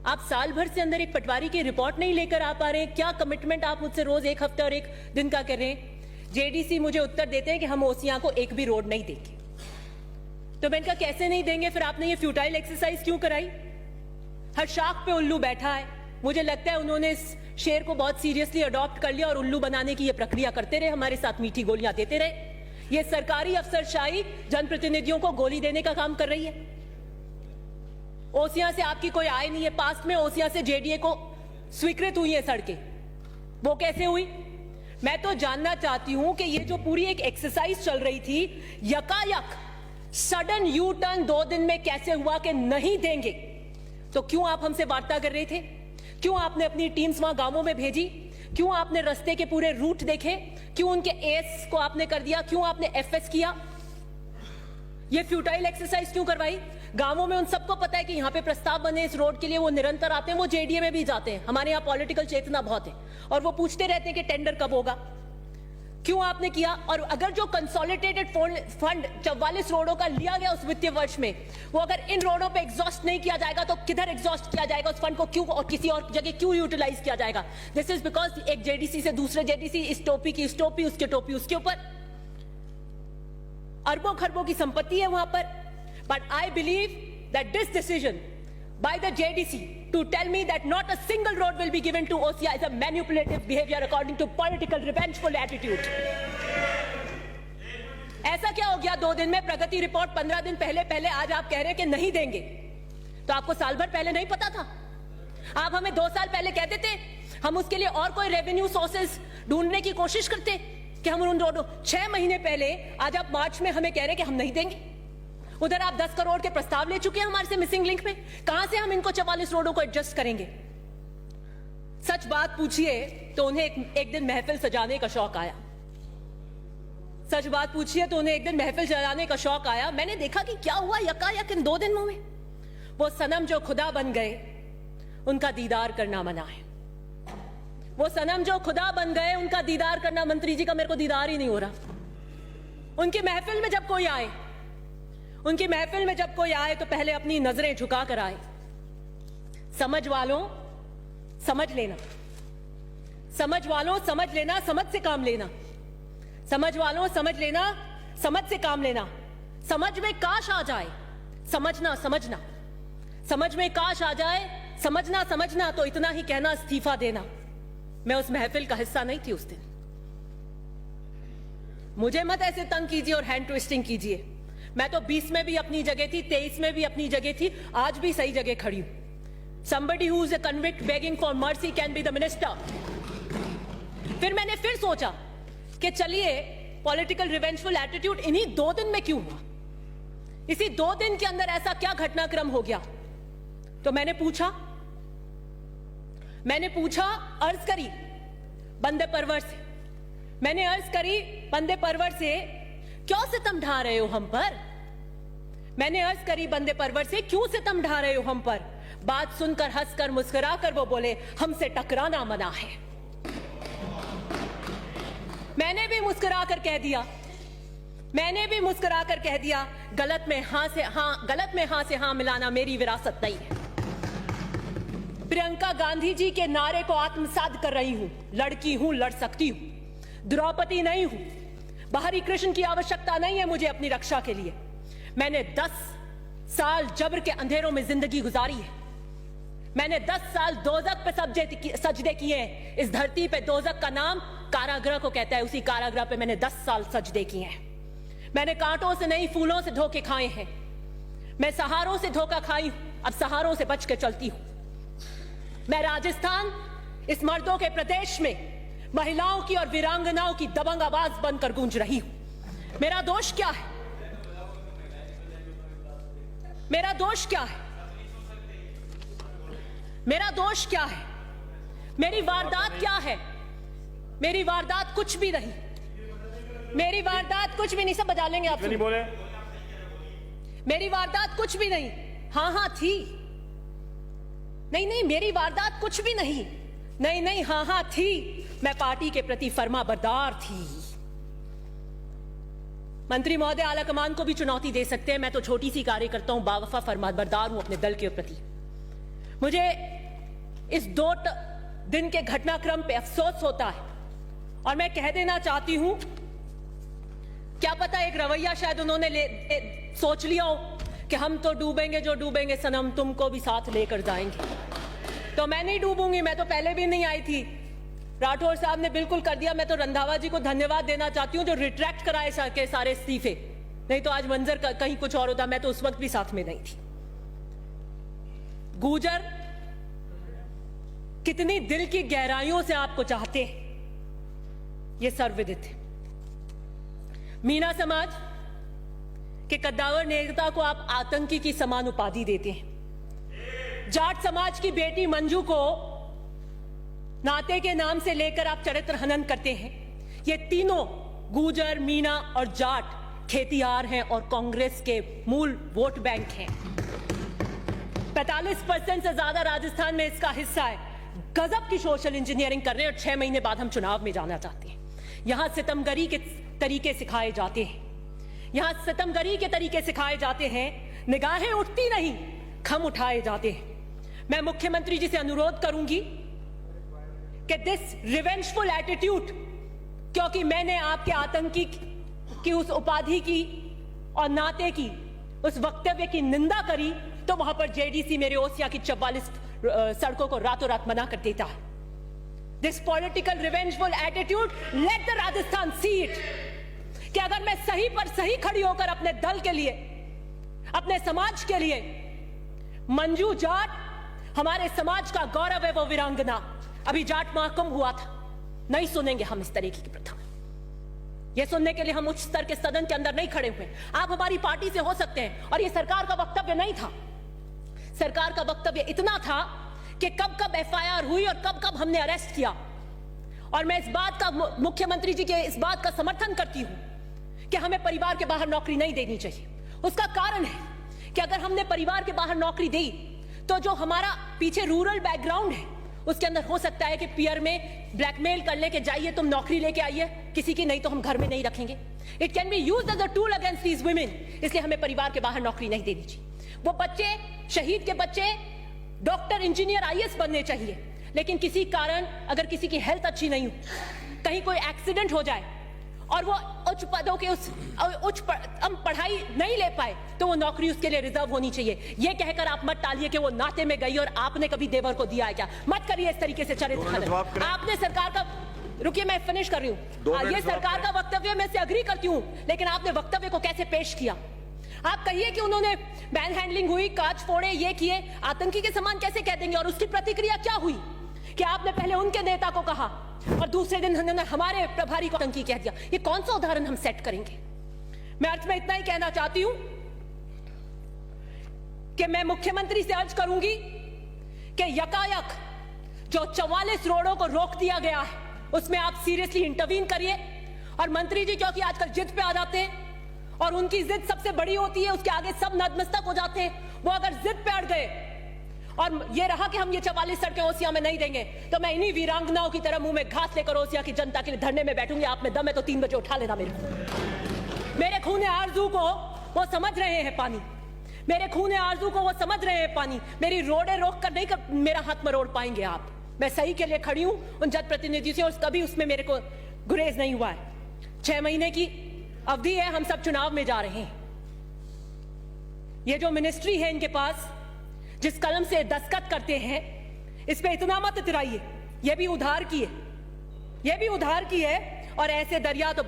आप साल भर से अंदर एक पटवारी की रिपोर्ट नहीं लेकर आ पा रहे हैं। क्या कमिटमेंट आप मुझसे रोज एक हफ्ते और एक दिन का कर रहे हैं? जेडीसी मुझे उत्तर देते हैं कि हम ओसियां को एक भी रोड नहीं देंगे। तो मैंने कहा कैसे नहीं देंगे? फिर आपने ये फ्यूटाइल एक्सरसाइज क्यों कराई? हर शाख पे उल्लू बैठा है। मुझे लगता है उन्होंने इस शेर को बहुत सीरियसली अडॉप्ट कर लिया और उल्लू बनाने की ये प्रक्रिया करते रहे, हमारे साथ मीठी गोलियां देते रहे। ये सरकारी अफसरशाही जनप्रतिनिधियों को गोली देने का काम कर रही है। ओसियां से आपकी कोई आय नहीं है। पास्ट में ओसियां से जेडीए को स्वीकृत हुई है सड़कें, वो कैसे हुई? मैं तो जानना चाहती हूं कि ये जो पूरी एक एक्सरसाइज चल रही थी, यकायक सडन यू टर्न 2 दिन में कैसे हुआ कि नहीं देंगे? तो क्यों आप हमसे वार्ता कर रहे थे? क्यों आपने अपनी टीम्स वहां गांवों में भेजी? क्यों आपने रास्ते के पूरे रूट देखे? क्यों उनके एस को आपने कर दिया? क्यों आपने एफएस किया? ये फ्यूटाइल एक्सरसाइज क्यों करवाई? गांवों में उन सबको पता है कि यहां पे प्रस्ताव बने इस रोड के लिए, वो निरंतर आते हैं, वो जेडीए में भी जाते हैं। हमारे यहां पॉलिटिकल चेतना बहुत है और वो पूछते रहते हैं कि टेंडर कब होगा। क्यों आपने किया? और अगर जो कंसोलिडेटेड फंड 44 रोडों का लिया गया उस वित्तीय वर्ष में, वो अगर इन रोडों पे एग्जॉस्ट नहीं किया जाएगा तो किधर एग्जॉस्ट किया जाएगा? उस फंड को क्यों और किसी और जगह क्यों यूटिलाइज किया जाएगा? दिस इज बिकॉज एक जेडीसी से दूसरे जेडीसी, इस टोपी की इस टोपी, उसके टोपी उसके ऊपर, अरबों खरबों की संपत्ति है वहां पर। But I believe that this decision by the JDC to tell me that not a single road will be given to OCI is a manipulative behavior according to political revengeful attitude. ऐसा क्या हो गया 2 दिन में? प्रगति report 15 दिन पहले आज आप कह रहे हैं कि नहीं देंगे। तो आपको साल भर पहले नहीं पता था? आप हमें 2 साल पहले कहते थे, हम उसके लिए और कोई रेवेन्यू सोर्सेज ढूंढने की कोशिश करते कि हम उन रोडों 6 महीने पहले, आज आप मार्च में हमें कह रहे हैं कि हम नहीं देंगे। उधर आप 10 करोड़ के प्रस्ताव ले चुके हैं हमारे से मिसिंग लिंक में। कहां से हम इनको 44 रोडों को एडजस्ट करेंगे? सच बात पूछिए तो उन्हें एक दिन महफिल सजाने का शौक आया। सच बात पूछिए तो उन्हें एक दिन महफिल सजाने का शौक आया। मैंने देखा कि क्या हुआ यकायक इन 2 दिनों में। वो सनम जो खुदा बन गए, उनका दीदार करना मना है। वो सनम जो खुदा बन गए, उनका दीदार करना, मंत्री जी का मेरे को दीदार ही नहीं हो रहा। उनकी महफिल में जब कोई आए, उनकी महफिल में जब कोई आए तो पहले अपनी नजरें झुका कर आए। समझ वालों समझ लेना, समझ वालों समझ लेना, समझ से काम लेना। समझ वालों समझ लेना, समझ से काम लेना। समझ में काश आ जाए, समझना समझना। समझ में काश आ जाए, समझना समझना। तो इतना ही कहना, इस्तीफा देना। मैं उस महफिल का हिस्सा नहीं थी उस दिन। मुझे मत ऐसे तंग कीजिए और हैंड ट्विस्टिंग कीजिए। मैं तो 20 में भी अपनी जगह थी, 23 में भी अपनी जगह थी, आज भी सही जगह खड़ी हूं। Somebody who is a convict begging for mercy can be the minister. फिर मैंने फिर सोचा कि चलिए पॉलिटिकल रिवेंजफुल एटीट्यूड इन्हीं 2 दिन में क्यों हुआ? इसी 2 दिन के अंदर ऐसा क्या घटनाक्रम हो गया? तो मैंने पूछा, अर्ज करी बंदे परवर से। मैंने अर्ज करी बंदे परवर से, क्यों सितम ढा रहे हो हम पर? मैंने अर्ज करी बंदे परवर से, क्यों सितम ढा रहे हो हम पर? बात सुनकर हंसकर मुस्कुराकर वो बोले, हमसे टकराना मना है। मैंने भी मुस्कुराकर कह दिया, गलत में हां से हां मिलाना मेरी विरासत नहीं है। प्रियंका गांधी जी के नारे को आत्मसात कर रही हूं। लड़की हूं, लड़ सकती हूं, द्रौपदी नहीं हूं। बाहरी कृष्ण की आवश्यकता नहीं है मुझे अपनी रक्षा के लिए। मैंने 10 साल जबर के अंधेरों में जिंदगी गुजारी है। मैंने 10 साल दोजख पे सजदे किए हैं। इस धरती पे दोजख का नाम कारागृह को कहता है। उसी कारागृह पे मैंने 10 साल सजदे किए हैं। मैंने कांटों से नहीं, फूलों से धोखे खाए हैं। मैं सहारों से धोखा खाई हूं, अब सहारों से बच के चलती हूं। मैं राजस्थान, इस मर्दों के प्रदेश में महिलाओं की और वीरांगनाओं की दबंग आवाज बनकर गूंज रही हूं। मेरा दोष क्या है? मेरा दोष क्या है? मेरा दोष क्या है? मेरी वारदात क्या है? मेरी वारदात कुछ भी नहीं। मेरी वारदात कुछ भी नहीं। सब बजा लेंगे आप। नहीं बोले। मेरी वारदात कुछ भी नहीं। हाँ थी। नहीं, मेरी वारदात कुछ भी नहीं। नहीं, हाँ थी। मैं पार्टी के प्रति फर्माबरदार थी। मंत्री महोदय आलाकमान को भी चुनौती दे सकते हैं। मैं तो छोटी सी कार्यकर्ता हूं, बावफा फर्माबरदार हूं अपने दल के प्रति। मुझे इस दिन के घटनाक्रम पे अफसोस होता है। और मैं कह देना चाहती हूं, क्या पता एक रवैया शायद उन्होंने सोच लिया हो कि हम तो डूबेंगे जो डूबेंगे सनम, तुमको भी साथ लेकर जाएंगे। तो मैं नहीं डूबूंगी, मैं तो पहले भी नहीं आई थी। राठौर साहब ने बिल्कुल कर दिया। मैं तो रंधावा जी को धन्यवाद देना चाहती हूं जो रिट्रैक्ट कराए के सारे इस्तीफे, नहीं तो आज मंजर कहीं कुछ और होता। मैं तो उस वक्त भी साथ में नहीं थी। गुर्जर कितनी दिल की गहराइयों से आपको चाहते हैं यह सर्वविदित है। मीना समाज के कद्दावर नेता को आप आतंकी की समान उपाधि देते हैं। जाट समाज की बेटी मंजू को नाते के नाम से लेकर आप चरित्र हनन करते हैं। ये तीनों गुर्जर, मीना और जाट खेतियार हैं और कांग्रेस के मूल वोट बैंक हैं। 45% से ज्यादा राजस्थान में इसका हिस्सा है। गजब की सोशल इंजीनियरिंग कर रहे हैं और 6 महीने बाद हम चुनाव में जाना चाहते हैं। यहां सितमगरी के तरीके सिखाए जाते हैं, यहां सितमगरी के तरीके सिखाए जाते हैं। निगाहें उठती नहीं, खम उठाए जाते हैं। मैं मुख्यमंत्री जी से अनुरोध करूंगी कि दिस रिवेंजफुल एटीट्यूड, क्योंकि मैंने आपके आतंकी की उस उपाधि की और नाते की उस वक्तव्य की निंदा करी, तो वहां पर जेडीसी मेरे ओसिया की 44 सड़कों को रातों रात मना कर देता है। This political revengeful attitude, let the Rajasthan see it, कि अगर मैं सही पर सही खड़ी होकर अपने दल के लिए, अपने समाज के लिए, मंजू जाट हमारे समाज का गौरव है, वो वीरांगना। अभी जाट महाकुंभ हुआ था, नहीं सुनेंगे हम इस तरीके की प्रथा। यह सुनने के लिए हम उच्च स्तर के सदन के अंदर नहीं खड़े हुए। आप हमारी पार्टी से हो सकते हैं, और यह सरकार का वक्तव्य नहीं था। सरकार का वक्तव्य इतना था कि कब कब एफआईआर हुई और कब कब हमने अरेस्ट किया। और मैं इस बात का, मुख्यमंत्री जी के इस बात का समर्थन करती हूं कि हमें परिवार के बाहर नौकरी नहीं देनी चाहिए। उसका कारण है कि अगर हमने परिवार के बाहर नौकरी दी, तो जो हमारा पीछे रूरल बैकग्राउंड है उसके अंदर हो सकता है कि पीआर में ब्लैकमेल कर ले कि जाइए तुम नौकरी लेके आइए किसी की, नहीं तो हम घर में नहीं रखेंगे। It can be used as a tool against these women. इसलिए हमें परिवार के बाहर नौकरी नहीं देनी चाहिए। वो बच्चे, शहीद के बच्चे डॉक्टर, इंजीनियर, आईएएस बनने चाहिए, लेकिन किसी कारण अगर किसी की हेल्थ अच्छी नहीं हो, कहीं कोई एक्सीडेंट हो जाए और वो उच्च पदों के पढ़ाई नहीं ले पाए, तो वो नौकरी उसके लिए रिजर्व होनी चाहिए। ये कहकर आप मत टालिए कि वो नाते में गई और आपने कभी देवर को दिया है क्या। मत करिए इस तरीके से चरित्र हनन। आपने सरकार का, रुकिए मैं फिनिश कर रही हूं, ये सरकार का वक्तव्य मैं से अग्री करती हूं, लेकिन आपने वक्तव्य को कैसे पेश किया। आप कहिए कि उन्होंने मैन हैंडलिंग हुई, कांच फोड़े, ये किए, आतंकी के समान कैसे कह देंगे। और उसकी प्रतिक्रिया क्या हुई कि आपने पहले उनके नेता को कहा और दूसरे दिन उन्होंने हमारे प्रभारी को आतंकी कह दिया। ये कौन सा उदाहरण हम सेट करेंगे। मैं अर्थ में इतना ही कहना चाहती हूं कि मैं मुख्यमंत्री से अर्ज करूंगी कि यकायक जो 44 रोडों को रोक दिया गया है उसमें आप सीरियसली इंटरवीन करिए। और मंत्री जी क्योंकि आजकल जिद पे आ जाते हैं और उनकी जिद सबसे बड़ी होती है, उसके आगे सब नतमस्तक हो जाते हैं। वो अगर जिद पे अड़ गए और ये रहा कि हम ये 44 सड़कें ओसिया में नहीं देंगे, तो मैं इन्हीं वीरांगनाओं की तरह मुंह में घास लेकर ओसिया की जनता के लिए धरने में बैठूंगी। आप में दम है तो 3 बजे उठा लेना मेरे खून आरजू को वो समझ रहे हैं पानी, मेरे खून आरजू को वो समझ रहे हैं पानी। मेरी रोडे रोक कर नहीं मेरा हाथ मरोड़ पाएंगे आप। मैं सही के लिए खड़ी हूं उन जनप्रतिनिधि से, और कभी उसमें मेरे को गुरेज नहीं हुआ है। 6 महीने की अवधि है, हम सब चुनाव में जा रहे हैं। ये जो मिनिस्ट्री है इनके पास, जिस कलम से दस्तखत करते हैं, इस पे इतना मत इतराइए। ये भी उधार की है, ये भी उधार की है। और ऐसे दरिया तो